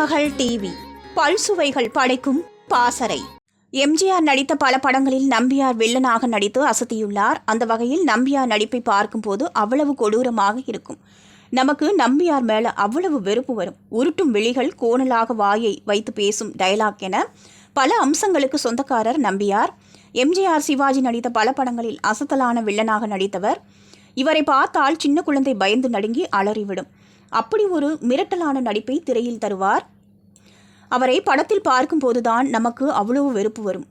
திருமகள் TV பல்சுவைகள் படைக்கும் பாசறை. எம்ஜிஆர் நடித்த பல படங்களில் நம்பியார் வில்லனாக நடித்து அசத்தியுள்ளார். அந்த வகையில் நம்பியார் நடிப்பை பார்க்கும்போது அவ்வளவு கொடூரமாக இருக்கும். நமக்கு நம்பியார் மேல அவ்வளவு வெறுப்பு வரும். உருட்டும் விழிகள், கோணலாக வாயை வைத்து பேசும் டயலாக் என பல அம்சங்களுக்கு சொந்தக்காரர் நம்பியார். எம்ஜிஆர், சிவாஜி நடித்த பல படங்களில் அசத்தலான வில்லனாக நடித்தவர். இவரை பார்த்தால் சின்ன குழந்தை பயந்து நடுங்கி அலறிவிடும். அப்படி ஒரு மிரட்டலான நடிப்பை திரையில் தருவார். அவரை படத்தில் பார்க்கும்போதுதான் நமக்கு அவ்வளவு வெறுப்பு வரும்.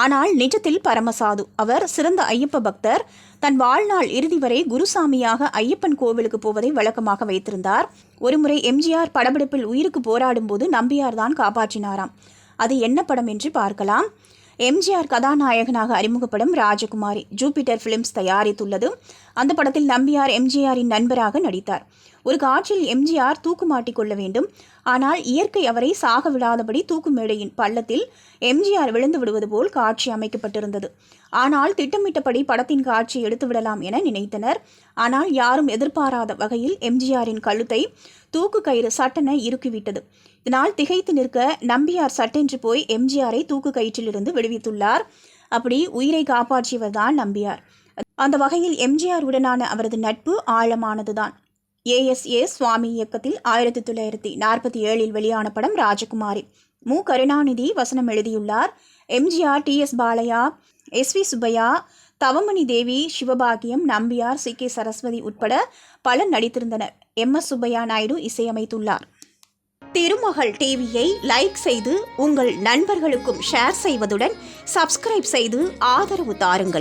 ஆனால் நிஜத்தில் பரமசாது. அவர் சிறந்த ஐயப்ப பக்தர். தன் வாழ்நாள் இறுதி வரை குருசாமியாக ஐயப்பன் கோவிலுக்கு போவதை வழக்கமாக வைத்திருந்தார். ஒருமுறை எம்ஜிஆர் படப்பிடிப்பில் உயிருக்கு போராடும் போது நம்பியார் தான் காப்பாற்றினாராம். அது என்ன படம் என்று பார்க்கலாம். எம்ஜிஆர் கதாநாயகனாக அறிமுகப்படும் ராஜகுமாரி ஜூபிட்டர் பிலிம்ஸ் தயாரித்துள்ளது. அந்த படத்தில் நம்பியார் எம்ஜிஆரின் நண்பராக நடித்தார். ஒரு காட்சியில் எம்ஜிஆர் தூக்கு மாட்டிக் கொள்ள வேண்டும். ஆனால் இயற்கை அவரை சாக விடாதபடி தூக்கு மேடையின் பள்ளத்தில் எம்ஜிஆர் விழுந்து விடுவது போல் காட்சி அமைக்கப்பட்டிருந்தது. ஆனால் திட்டமிட்டபடி படத்தின் காட்சியை எடுத்துவிடலாம் என நினைத்தனர். ஆனால் யாரும் எதிர்பாராத வகையில் எம்ஜிஆரின் கழுத்தை தூக்கு கயிறு சட்டென இறுக்கிவிட்டது. இதனால் திகைத்து நிற்க நம்பியார் சட்டென்று போய் எம்ஜிஆரை தூக்கு கயிற்றிலிருந்து விடுவித்துள்ளார். அப்படி உயிரை காப்பாற்றியவர் தான் நம்பியார். அந்த வகையில் எம்ஜிஆர் உடனான அவரது நட்பு ஆழமானதுதான். ஏஎஸ்ஏ சுவாமி இயக்கத்தில் 1947 வெளியான படம் ராஜகுமாரி. மு. கருணாநிதி வசனம் எழுதியுள்ளார். எம்ஜிஆர், டி.எஸ். பாலையா, எஸ்.வி. சுப்பையா, தவமணி தேவி, சிவபாகியம், நம்பியார், சி.கே. சரஸ்வதி உட்பட பலர் நடித்திருந்தனர். எம்.எஸ். சுப்பையா நாயுடு இசையமைத்துள்ளார். திருமகள் டிவியை லைக் செய்து உங்கள் நண்பர்களுக்கும் ஷேர் செய்வதுடன் சப்ஸ்கிரைப் செய்து ஆதரவு தாருங்கள்.